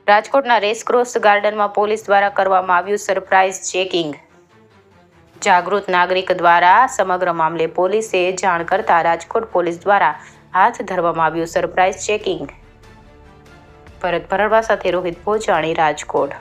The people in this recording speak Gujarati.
રાજકોટના રેસક્રોસ ગાર્ડનમાં પોલીસ દ્વારા કરવામાં આવ્યું સરપ્રાઇઝ ચેકિંગ। જાગૃત નાગરિક દ્વારા સમગ્ર મામલે પોલીસે જાણ કરતા રાજકોટ પોલીસ દ્વારા હાથ ધરવામાં આવ્યું સરપ્રાઇઝ ચેકિંગ। ભરત ભરડવા સાથે રોહિત પોચાણી, રાજકોટ।